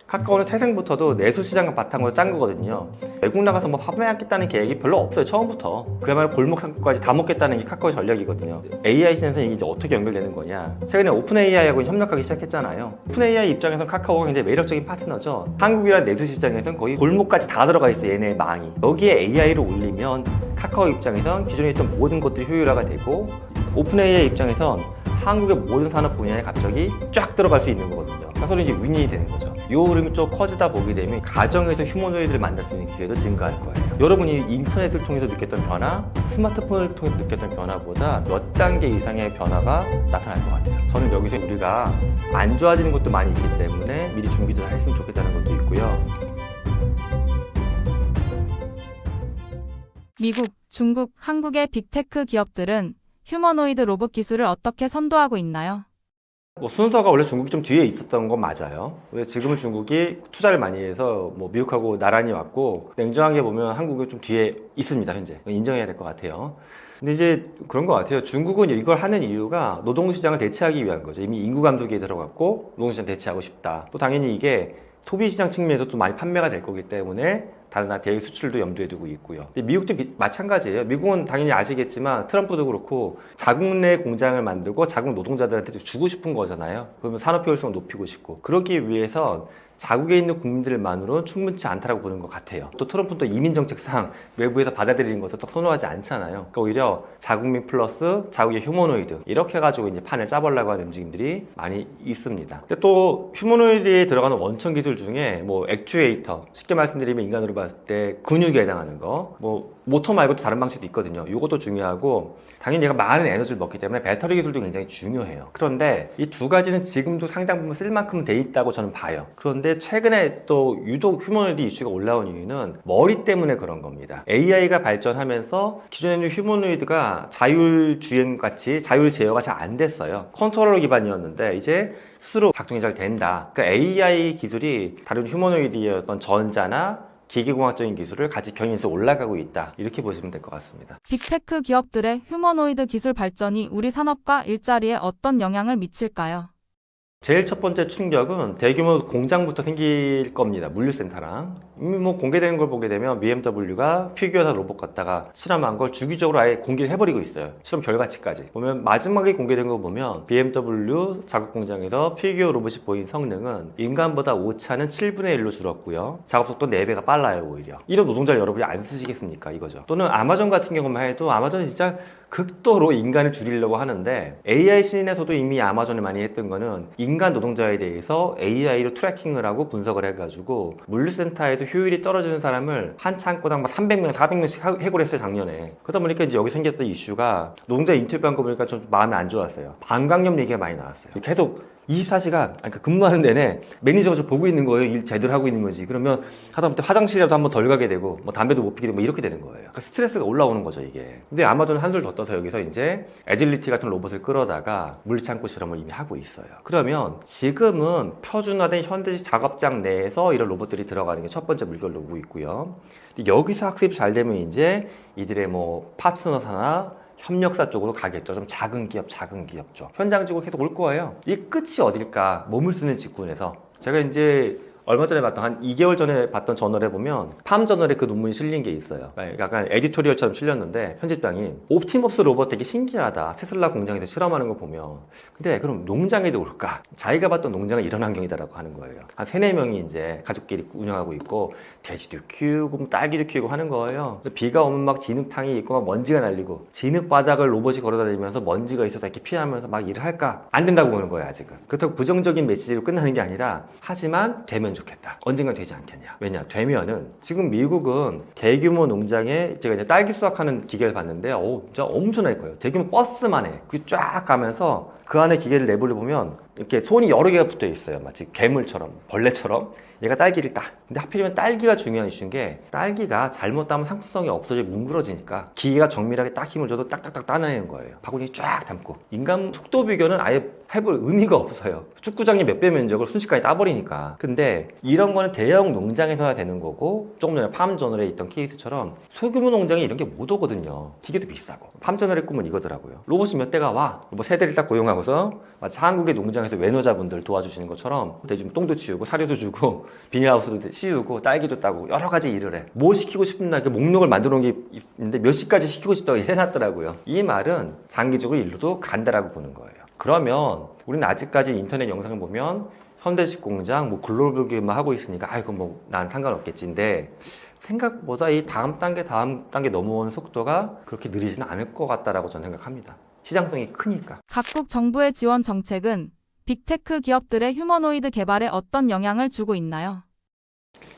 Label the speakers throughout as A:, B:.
A: 카카오는 태생부터도 내수 시장을 바탕으로 짠 거거든요. 외국 나가서 뭐 판매하겠다는 계획이 별로 없어요, 처음부터. 그야말로 골목 상권까지 다 먹겠다는 게 카카오의 전략이거든요. AI 시장에서 이게 이제 어떻게 연결되는 거냐. 최근에 오픈 AI하고 협력하기 시작했잖아요. 오픈 AI 입장에서는 카카오가 굉장히 매력적인 파트너죠. 한국이란 내수 시장에서는 거의 골목까지 다 들어가 있어요, 얘네의 망이. 여기에 AI를 올리면 카카오 입장에선 기존에 있던 모든 것들이 효율화가 되고, 오픈 AI 입장에선 한국의 모든 산업 분야에 갑자기 쫙 들어갈 수 있는 거거든요. 서로 이제 윈윈이 되는 거죠. 이 흐름이 좀 커지다 보게 되면 가정에서 휴머노이드를 만날 수 있는 기회도 증가할 거예요. 여러분이 인터넷을 통해서 느꼈던 변화, 스마트폰을 통해서 느꼈던 변화보다 몇 단계 이상의 변화가 나타날 것 같아요. 저는 여기서 우리가 안 좋아지는 것도 많이 있기 때문에 미리 준비도 했으면 좋겠다는 것도 있고요.
B: 미국, 중국, 한국의 빅테크 기업들은 휴머노이드 로봇 기술을 어떻게 선도하고 있나요?
A: 순서가 원래 중국이 좀 뒤에 있었던 건 맞아요. 왜 지금은 중국이 투자를 많이 해서 뭐 미국하고 나란히 왔고, 냉정하게 보면 한국이 좀 뒤에 있습니다, 현재. 인정해야 될 것 같아요. 근데 이제 그런 것 같아요. 중국은 이걸 하는 이유가 노동시장을 대체하기 위한 거죠. 이미 인구 감독기에 들어갔고 노동시장 대체하고 싶다. 또 당연히 이게 소비시장 측면에서 또 많이 판매가 될 거기 때문에 다른 나라 대외 수출도 염두에 두고 있고요. 근데 미국도 마찬가지예요. 미국은 당연히 아시겠지만 트럼프도 그렇고 자국 내 공장을 만들고 자국 노동자들한테 주고 싶은 거잖아요. 그러면 산업 효율성을 높이고 싶고, 그러기 위해서 자국에 있는 국민들만으로는 충분치 않다라고 보는 것 같아요. 또 트럼프는 또 이민 정책상 외부에서 받아들이는 것도 또 선호하지 않잖아요. 그러니까 오히려 자국민 플러스 자국의 휴머노이드, 이렇게 해가지고 이제 판을 짜보려고 하는 움직임들이 많이 있습니다. 근데 또 휴머노이드에 들어가는 원천 기술 중에 뭐 액추에이터, 쉽게 말씀드리면 인간으로 봤을 때 근육에 해당하는 거, 뭐 모터 말고도 다른 방식도 있거든요. 이것도 중요하고, 당연히 얘가 많은 에너지를 먹기 때문에 배터리 기술도 굉장히 중요해요. 그런데 이 두 가지는 지금도 상당 부분 쓸 만큼 돼 있다고 저는 봐요. 그런데 최근에 또 유독 휴머노이드 이슈가 올라온 이유는 머리 때문에 그런 겁니다. AI가 발전하면서 기존에는 휴머노이드가 자율주행 같이 자율 제어가 잘 안 됐어요. 컨트롤러 기반이었는데 이제 스스로 작동이 잘 된다. 그러니까 AI 기술이 다른 휴머노이드의 어떤 전자나 기계공학적인 기술을 같이 견인해서 올라가고 있다, 이렇게 보시면 될 것 같습니다.
B: 빅테크 기업들의 휴머노이드 기술 발전이 우리 산업과 일자리에 어떤 영향을 미칠까요?
A: 제일 첫 번째 충격은 대규모 공장부터 생길 겁니다. 물류센터랑. 이미 뭐 공개되는 걸 보게 되면 BMW가 피규어사 로봇 갖다가 실험한 걸 주기적으로 아예 공개를 해버리고 있어요. 실험 결과치까지. 보면 마지막에 공개된 거 보면 BMW 작업 공장에서 피규어 로봇이 보인 성능은 인간보다 오차는 7분의 1로 줄었고요. 작업 속도 4배가 빨라요, 오히려. 이런 노동자를 여러분이 안 쓰시겠습니까, 이거죠. 또는 아마존 같은 경우만 해도 아마존이 진짜 극도로 인간을 줄이려고 하는데, AI 씬에서도 이미 아마존이 많이 했던 거는 인간 노동자에 대해서 AI로 트래킹을 하고 분석을 해가지고 물류센터에서 효율이 떨어지는 사람을 한 창고당 300명, 400명씩 해고를 했어요, 작년에. 그러다 보니까 이제 여기 생겼던 이슈가, 노동자 인터뷰한 거 보니까 좀 마음이 안 좋았어요. 방광염 얘기가 많이 나왔어요. 계속 24시간, 그러니까 근무하는 내내 매니저가 좀 보고 있는 거예요. 일 제대로 하고 있는 건지. 그러면 하다못해 화장실이라도 한번 덜 가게 되고, 뭐 담배도 못 피게 되고, 뭐 이렇게 되는 거예요. 그러니까 스트레스가 올라오는 거죠, 이게. 근데 아마존은 한술 더 떠서 여기서 이제 애질리티 같은 로봇을 끌어다가 물창고 실험을 이미 하고 있어요. 그러면 지금은 표준화된 현대식 작업장 내에서 이런 로봇들이 들어가는 게 첫 번째 물결로 오고 있고요. 근데 여기서 학습이 잘 되면 이제 이들의 뭐 파트너사나 협력사 쪽으로 가겠죠. 좀 작은 기업죠. 현장직으로 계속 올 거예요. 이 끝이 어딜까? 몸을 쓰는 직군에서. 제가 이제 얼마 전에 봤던, 한 2개월 전에 봤던 저널에 보면 팜저널에 그 논문이 실린 게 있어요. 약간 에디토리얼처럼 실렸는데 편집장이 옵티머스 로봇 되게 신기하다, 테슬라 공장에서 실험하는 거 보면. 근데 그럼 농장에도 올까? 자기가 봤던 농장은 이런 환경이다라고 하는 거예요. 한 3, 4명이 이제 가족끼리 운영하고 있고, 돼지도 키우고 딸기도 키우고 하는 거예요. 비가 오면 막 진흙탕이 있고 막 먼지가 날리고, 진흙바닥을 로봇이 걸어다니면서 먼지가 있어서 이렇게 피하면서 막 일을 할까? 안 된다고 보는 거예요, 아직은. 그렇다고 부정적인 메시지로 끝나는 게 아니라, 하지만 되면 좋겠다. 언젠가 되지 않겠냐. 왜냐? 되면은 지금 미국은 대규모 농장에 제가 이제 딸기 수확하는 기계를 봤는데, 진짜 엄청날 거예요. 대규모 버스만 해. 그 쫙 가면서 그 안에 기계를 내부를 보면 이렇게 손이 여러 개가 붙어 있어요. 마치 괴물처럼, 벌레처럼. 얘가 딸기를 따. 근데 하필이면 딸기가 중요한 이슈인 게, 딸기가 잘못 따면 상품성이 없어져 뭉그러지니까 기계가 정밀하게 딱 힘을 줘도 딱딱딱 따내는 거예요. 바구니 쫙 담고. 인간 속도 비교는 아예 해볼 의미가 없어요. 축구장의 몇 배 면적을 순식간에 따버리니까. 근데 이런 거는 대형 농장에서야 되는 거고, 조금 전에 팜저널에 있던 케이스처럼 소규모 농장에 이런 게 못 오거든요. 기계도 비싸고. 팜저널의 꿈은 이거더라고요. 로봇이 몇 대가 와. 뭐 세 대를 딱 고용하고 하고서 마치 한국의 농장에서 외노자분들 도와주시는 것처럼 대중 똥도 치우고 사료도 주고 비닐하우스도 씌우고 딸기도 따고 여러 가지 일을 해. 뭐 시키고 싶은 날 그 목록을 만들어 놓은 게 있는데 몇 시까지 시키고 싶다고 해놨더라고요. 이 말은 장기적으로 일로도 간다라고 보는 거예요. 그러면 우리는 아직까지 인터넷 영상을 보면 현대식 공장, 뭐 글로벌 기업만 하고 있으니까 아이고 뭐 난 상관없겠지인데 생각보다 이 다음 단계 넘어오는 속도가 그렇게 느리지는 않을 것 같다라고 저는 생각합니다. 시장성이 크니까.
B: 각국 정부의 지원 정책은 빅테크 기업들의 휴머노이드 개발에 어떤 영향을 주고 있나요?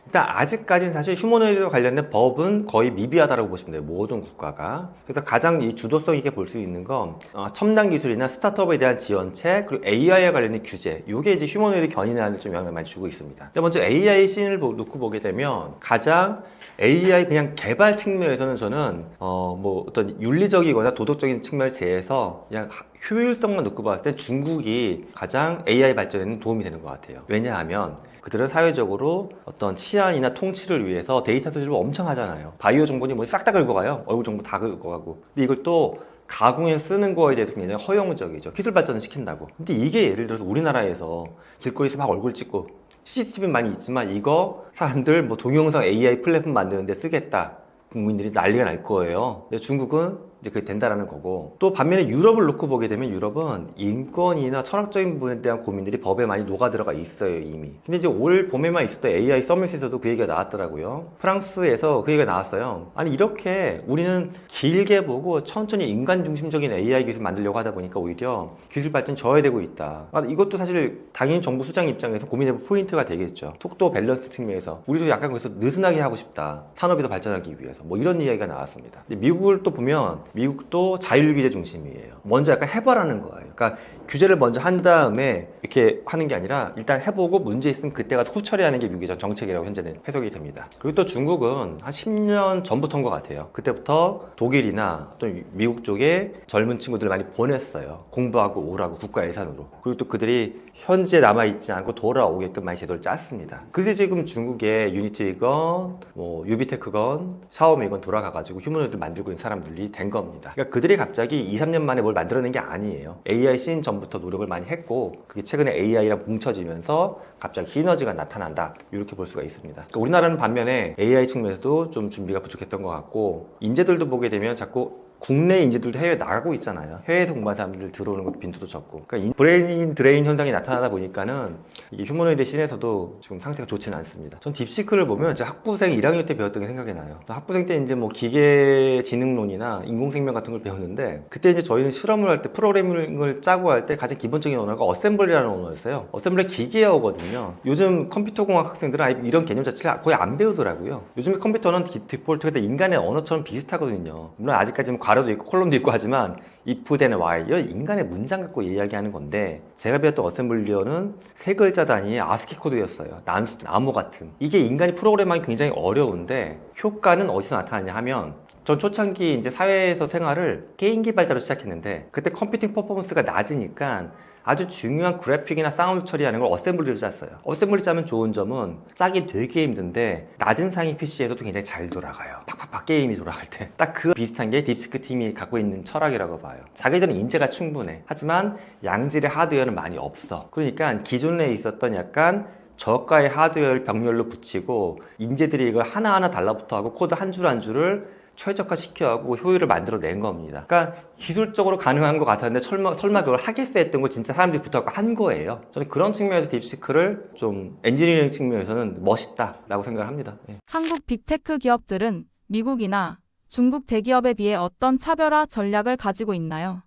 A: 일단 아직까지는 사실 휴머노이드와 관련된 법은 거의 미비하다고 보시면 돼요. 모든 국가가. 그래서 가장 이 주도성 있게 볼 수 있는 건 첨단 기술이나 스타트업에 대한 지원책, 그리고 AI와 관련된 규제. 이게 이제 휴머노이드 견인하는 좀 영향을 많이 주고 있습니다. 근데 먼저 AI 씬을 놓고 보게 되면 가장 AI 그냥 개발 측면에서는 저는 뭐 어떤 윤리적이거나 도덕적인 측면을 제해서 그냥 효율성만 놓고 봤을 때 중국이 가장 AI 발전에는 도움이 되는 것 같아요. 왜냐하면 그들은 사회적으로 어떤 치안이나 통치를 위해서 데이터 수집을 엄청 하잖아요. 바이오 정보니 뭐 싹 다 긁어가요. 얼굴 정보 다 긁어가고. 근데 이걸 또 가공해서 쓰는 거에 대해서 굉장히 허용적이죠. 기술 발전을 시킨다고. 근데 이게 예를 들어서 우리나라에서 길거리에서 막 얼굴 찍고 CCTV 많이 있지만 이거 사람들 뭐 동영상 AI 플랫폼 만드는데 쓰겠다. 국민들이 난리가 날 거예요. 근데 중국은 이제 그게 된다라는 거고, 또 반면에 유럽을 놓고 보게 되면 유럽은 인권이나 철학적인 부분에 대한 고민들이 법에 많이 녹아 들어가 있어요, 이미. 근데 이제 올 봄에만 있었던 AI 서밋에서도 그 얘기가 나왔더라고요. 프랑스에서 그 얘기가 나왔어요. 아니 이렇게 우리는 길게 보고 천천히 인간 중심적인 AI 기술 만들려고 하다 보니까 오히려 기술 발전 저해되고 있다. 이것도 사실 당연히 정부 수장 입장에서 고민해볼 포인트가 되겠죠. 속도 밸런스 측면에서 우리도 약간 거기서 느슨하게 하고 싶다. 산업이 더 발전하기 위해서 뭐 이런 이야기가 나왔습니다. 근데 미국을 또 보면 미국도 자율 규제 중심이에요. 먼저 약간 해봐라는 거예요. 그러니까 규제를 먼저 한 다음에 이렇게 하는 게 아니라 일단 해보고 문제 있으면 그때 가서 후처리하는 게 미국의 정책이라고 현재는 해석이 됩니다. 그리고 또 중국은 한 10년 전부터인 것 같아요. 그때부터 독일이나 또 미국 쪽에 젊은 친구들을 많이 보냈어요. 공부하고 오라고 국가 예산으로. 그리고 또 그들이 현지에 남아있지 않고 돌아오게끔 많이 제도를 짰습니다. 그래서 지금 중국의 유니티건, 뭐 유비테크건, 샤오미건 돌아가가지고 휴머노이드를 만들고 있는 사람들이 된 겁니다. 그러니까 그들이 갑자기 2, 3년 만에 뭘 만들어낸 게 아니에요. AI 씬 전부터 노력을 많이 했고 그게 최근에 AI랑 뭉쳐지면서 갑자기 시너지가 나타난다. 이렇게 볼 수가 있습니다. 그러니까 우리나라는 반면에 AI 측면에서도 좀 준비가 부족했던 것 같고 인재들도 보게 되면 자꾸 국내 인재들도 해외에 나가고 있잖아요. 해외에서 공부한 사람들 들어오는 것도 빈도도 적고. 그러니까 브레인 드레인 현상이 나타나다 보니까는 이게 휴머노이드 씬에서도 지금 상태가 좋지는 않습니다. 전 딥시크를 보면 제가 학부생 1학년 때 배웠던 게 생각이 나요. 학부생 때 이제 뭐 기계지능론이나 인공생명 같은 걸 배웠는데 그때 이제 저희는 실험을 할 때 프로그래밍을 짜고 할 때 가장 기본적인 언어가 어셈블리라는 언어였어요. 어셈블리 기계어거든요. 요즘 컴퓨터공학 학생들은 아예 이런 개념 자체를 거의 안 배우더라고요. 요즘에 컴퓨터는 디폴트가 인간의 언어처럼 비슷하거든요. 물론 아직까지는 괄호도 있고 콜럼도 있고 하지만 if, then, while 이런 인간의 문장 갖고 이야기하는 건데 제가 배웠던 어셈블리어는 세 글자 단위의 아스키 코드였어요. 나무 같은. 이게 인간이 프로그램하기 굉장히 어려운데 효과는 어디서 나타나냐 하면 전 초창기 이제 사회에서 생활을 게임 개발자로 시작했는데 그때 컴퓨팅 퍼포먼스가 낮으니까 아주 중요한 그래픽이나 사운드 처리하는 걸 어셈블리로 짰어요. 어셈블리 짜면 좋은 점은 짜기 되게 힘든데 낮은 상위 PC에서도 굉장히 잘 돌아가요. 팍팍팍 게임이 돌아갈 때. 딱 그 비슷한 게 딥시크 팀이 갖고 있는 철학이라고 봐요. 자기들은 인재가 충분해. 하지만 양질의 하드웨어는 많이 없어. 그러니까 기존에 있었던 약간 저가의 하드웨어를 병렬로 붙이고 인재들이 이걸 하나하나 달라붙어 하고 코드 한 줄 한 줄을 최적화시켜하고 효율을 만들어낸 겁니다. 그러니까 기술적으로 가능한 것 같았는데 설마 그걸 하겠어 했던 거 진짜 사람들이 붙어서 한 거예요. 저는 그런 측면에서 딥시크를 좀 엔지니어링 측면에서는 멋있다라고 생각을 합니다. 예.
B: 한국 빅테크 기업들은 미국이나 중국 대기업에 비해 어떤 차별화 전략을 가지고 있나요?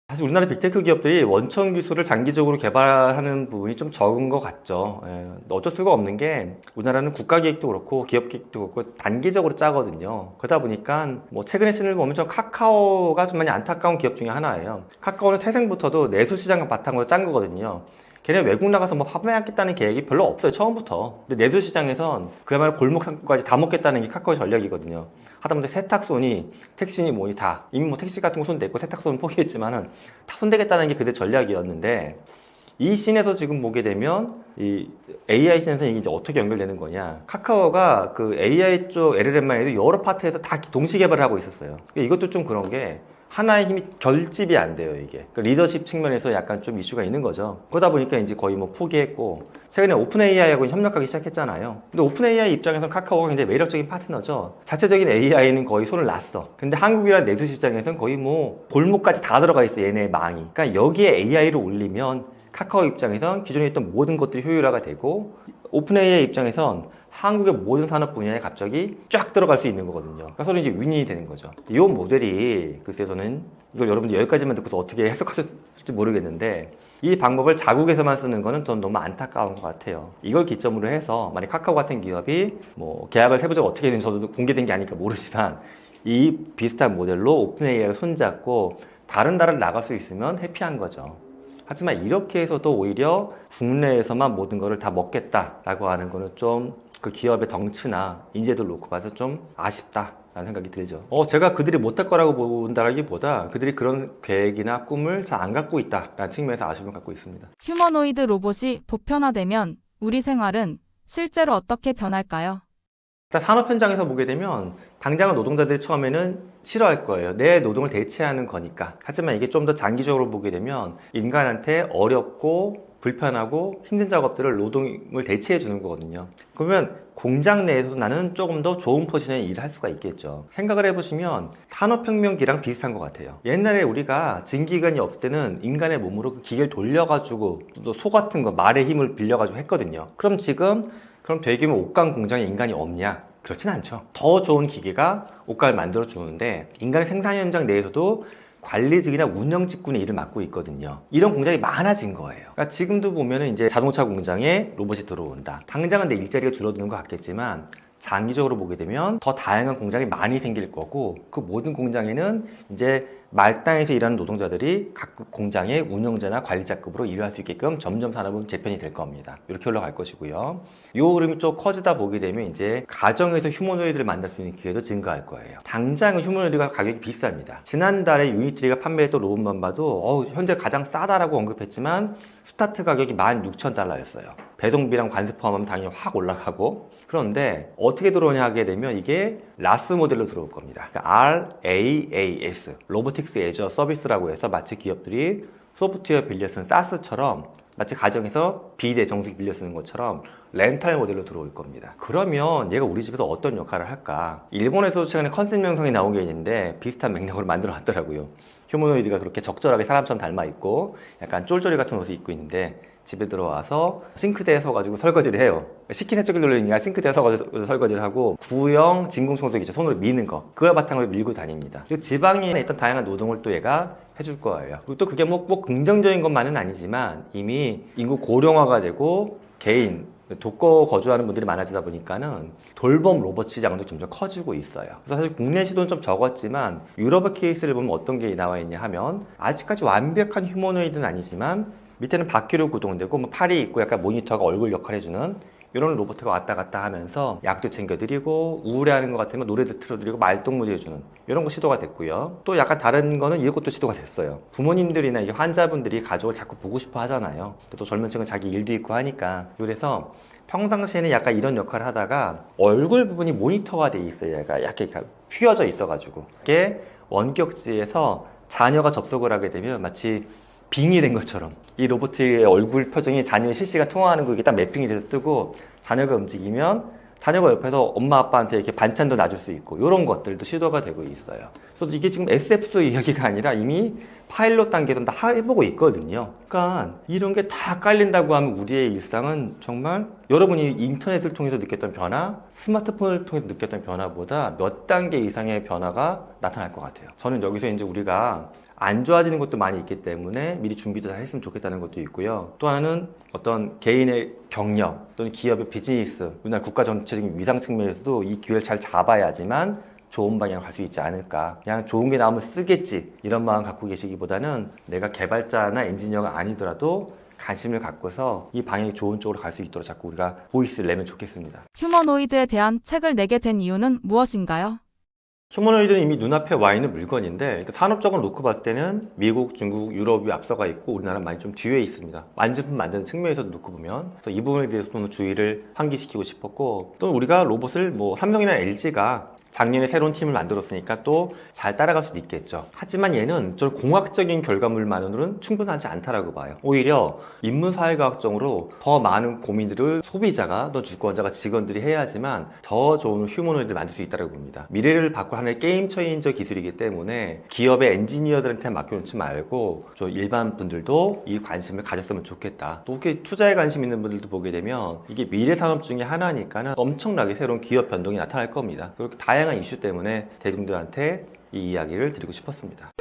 A: 사실 우리나라 빅테크 기업들이 원천 기술을 장기적으로 개발하는 부분이 좀 적은 것 같죠. 예, 어쩔 수가 없는 게 우리나라는 국가 기획도 그렇고 기업 기획도 그렇고 단기적으로 짜거든요. 그러다 보니까 뭐 최근의 신을 보면 좀 카카오가 좀 많이 안타까운 기업 중에 하나예요. 카카오는 태생부터도 내수 시장을 바탕으로 짠 거거든요. 걔네 외국 나가서 뭐 판매하겠다는 계획이 별로 없어요, 처음부터. 근데 내수 시장에선 그야말로 골목 상권까지 다 먹겠다는 게 카카오의 전략이거든요. 하다못해 세탁소니 택시니 뭐니 다 이미 뭐 택시 같은 거 손댔고 세탁소는 포기했지만은 다 손대겠다는 게 그들 전략이었는데 이 씬에서 지금 보게 되면 이 AI 씬에서 이게 이제 어떻게 연결되는 거냐. 카카오가 그 AI 쪽 LLM만 해도 여러 파트에서 다 동시 개발을 하고 있었어요. 이것도 좀 그런 게 하나의 힘이 결집이 안 돼요, 이게. 그러니까 리더십 측면에서 약간 좀 이슈가 있는 거죠. 그러다 보니까 이제 거의 뭐 포기했고, 최근에 오픈 AI하고 협력하기 시작했잖아요. 근데 오픈 AI 입장에서는 카카오가 굉장히 매력적인 파트너죠. 자체적인 AI는 거의 손을 놨어. 근데 한국이란 내수 시장에서는 거의 뭐 골목까지 다 들어가 있어, 얘네의 망이. 그러니까 여기에 AI를 올리면 카카오 입장에선 기존에 있던 모든 것들이 효율화가 되고, 오픈 AI 입장에선 한국의 모든 산업 분야에 갑자기 쫙 들어갈 수 있는 거거든요. 그러니까 서로 이제 윈윈이 되는 거죠. 이 모델이 글쎄 저는 이걸 여러분들 여기까지만 듣고서 어떻게 해석하셨을지 모르겠는데 이 방법을 자국에서만 쓰는 거는 전 너무 안타까운 것 같아요. 이걸 기점으로 해서 만약 카카오 같은 기업이 뭐 계약을 해보자고 어떻게 되는지 저도 공개된 게 아니니까 모르지만 이 비슷한 모델로 오픈 AI를 손잡고 다른 나라를 나갈 수 있으면 해피한 거죠. 하지만 이렇게 해서도 오히려 국내에서만 모든 거를 다 먹겠다라고 하는 거는 좀 그 기업의 덩치나 인재들 놓고 봐서 좀 아쉽다라는 생각이 들죠. 제가 그들이 못할 거라고 본다라기보다 그들이 그런 계획이나 꿈을 잘 안 갖고 있다라는 측면에서 아쉬움을 갖고 있습니다.
B: 휴머노이드 로봇이 보편화되면 우리 생활은 실제로 어떻게 변할까요?
A: 일단 산업 현장에서 보게 되면 당장은 노동자들이 처음에는 싫어할 거예요. 내 노동을 대체하는 거니까. 하지만 이게 좀 더 장기적으로 보게 되면 인간한테 어렵고 불편하고 힘든 작업들을 노동을 대체해 주는 거거든요. 그러면 공장 내에서도 나는 조금 더 좋은 포지션에 일을 할 수가 있겠죠. 생각을 해보시면 산업혁명기랑 비슷한 것 같아요. 옛날에 우리가 증기기관이 없을 때는 인간의 몸으로 그 기계를 돌려가지고 또 소 같은 거 말의 힘을 빌려가지고 했거든요. 그럼 지금 대규모 옷감 공장에 인간이 없냐? 그렇진 않죠. 더 좋은 기계가 옷감을 만들어 주는데 인간의 생산 현장 내에서도 관리직이나 운영직군의 일을 맡고 있거든요. 이런 공장이 많아진 거예요. 그러니까 지금도 보면은 이제 자동차 공장에 로봇이 들어온다. 당장은 내 일자리가 줄어드는 것 같겠지만 장기적으로 보게 되면 더 다양한 공장이 많이 생길 거고 그 모든 공장에는 이제 말단에서 일하는 노동자들이 각 공장의 운영자나 관리자급으로 일을 할 수 있게끔 점점 산업은 재편이 될 겁니다. 이렇게 올라갈 것이고요. 이 흐름이 좀 커지다 보게 되면 이제 가정에서 휴머노이드를 만날 수 있는 기회도 증가할 거예요. 당장은 휴머노이드가 가격이 비쌉니다. 지난달에 유니트리가 판매했던 로봇만 봐도 현재 가장 싸다라고 언급했지만 스타트 가격이 16,000달러였어요. 배송비랑 관세 포함하면 당연히 확 올라가고 그런데 어떻게 들어오냐 하게 되면 이게 라스 모델로 들어올 겁니다. 그러니까 RAAS, 로보틱스 애저 서비스라고 해서 마치 기업들이 소프트웨어 빌려 쓰는 사스처럼 마치 가정에서 비대 정수기 빌려 쓰는 것처럼 렌탈 모델로 들어올 겁니다. 그러면 얘가 우리 집에서 어떤 역할을 할까? 일본에서도 최근에 컨셉 영상이 나온 게 있는데 비슷한 맥락으로 만들어 놨더라고요. 휴머노이드가 그렇게 적절하게 사람처럼 닮아 있고 약간 쫄쫄이 같은 옷을 입고 있는데 집에 들어와서 싱크대에 서가지고 설거지를 해요. 식기 세척기 돌리니까 싱크대에 서가지고 설거지를 하고 구형 진공청소기죠. 손으로 미는 거. 그걸 바탕으로 밀고 다닙니다. 그리고 지방에 있던 다양한 노동을 또 얘가 해줄 거예요. 그리고 또 그게 뭐 긍정적인 것만은 아니지만 이미 인구 고령화가 되고 개인 독거 거주하는 분들이 많아지다 보니까는 돌봄 로봇 시장도 점점 커지고 있어요. 그래서 사실 국내 시도는 좀 적었지만 유럽의 케이스를 보면 어떤 게 나와 있냐 하면 아직까지 완벽한 휴머노이드는 아니지만 밑에는 바퀴로 구동되고 뭐 팔이 있고 약간 모니터가 얼굴 역할을 해주는 이런 로봇가 왔다 갔다 하면서 약도 챙겨드리고 우울해하는 것 같으면 노래도 틀어드리고 말동무도 해주는 이런 거 시도가 됐고요. 또 약간 다른 거는 이것도 시도가 됐어요. 부모님들이나 이게 환자분들이 가족을 자꾸 보고 싶어 하잖아요. 또 젊은 층은 자기 일도 있고 하니까 그래서 평상시에는 약간 이런 역할을 하다가 얼굴 부분이 모니터가 돼 있어요. 약간 휘어져 있어가지고 이게 원격지에서 자녀가 접속을 하게 되면 마치 빙이 된 것처럼 이 로봇의 얼굴 표정이 자녀의 실시간 통화하는 거 이게 딱 매핑이 돼서 뜨고 자녀가 움직이면 자녀가 옆에서 엄마 아빠한테 이렇게 반찬도 놔줄 수 있고 이런 것들도 시도가 되고 있어요. 그래서 이게 지금 SF 이야기가 아니라 이미 파일럿 단계에서 다 해보고 있거든요. 그러니까 이런 게 다 깔린다고 하면 우리의 일상은 정말 여러분이 인터넷을 통해서 느꼈던 변화, 스마트폰을 통해서 느꼈던 변화보다 몇 단계 이상의 변화가 나타날 것 같아요. 저는 여기서 이제 우리가 안 좋아지는 것도 많이 있기 때문에 미리 준비도 다 했으면 좋겠다는 것도 있고요. 또 하나는 어떤 개인의 경력 또는 기업의 비즈니스, 우리나라 국가 전체적인 위상 측면에서도 이 기회를 잘 잡아야지만 좋은 방향을 갈 수 있지 않을까. 그냥 좋은 게 나오면 쓰겠지 이런 마음 갖고 계시기보다는 내가 개발자나 엔지니어가 아니더라도 관심을 갖고서 이 방향이 좋은 쪽으로 갈 수 있도록 자꾸 우리가 보이스를 내면 좋겠습니다.
B: 휴머노이드에 대한 책을 내게 된 이유는 무엇인가요?
A: 휴머노이드는 이미 눈앞에 와 있는 물건인데 산업적으로 놓고 봤을 때는 미국, 중국, 유럽이 앞서가 있고 우리나라는 많이 좀 뒤에 있습니다. 완제품 만드는 측면에서도 놓고 보면 그래서 이 부분에 대해서 좀 주의를 환기시키고 싶었고 또 우리가 로봇을 뭐 삼성이나 LG가 작년에 새로운 팀을 만들었으니까 또 잘 따라갈 수도 있겠죠. 하지만 얘는 저 공학적인 결과물만으로는 충분하지 않다라고 봐요. 오히려 인문사회과학적으로 더 많은 고민들을 소비자가 또 주권자가 직원들이 해야지만 더 좋은 휴머노이드를 만들 수 있다고 봅니다. 미래를 바꿀 하나의 게임 체인저 기술이기 때문에 기업의 엔지니어들한테 맡겨놓지 말고 저 일반 분들도 이 관심을 가졌으면 좋겠다. 또 혹시 투자에 관심 있는 분들도 보게 되면 이게 미래 산업 중에 하나니까는 엄청나게 새로운 기업 변동이 나타날 겁니다. 그렇게 다양한 이슈 때문에 대중들한테 이 이야기를 드리고 싶었습니다.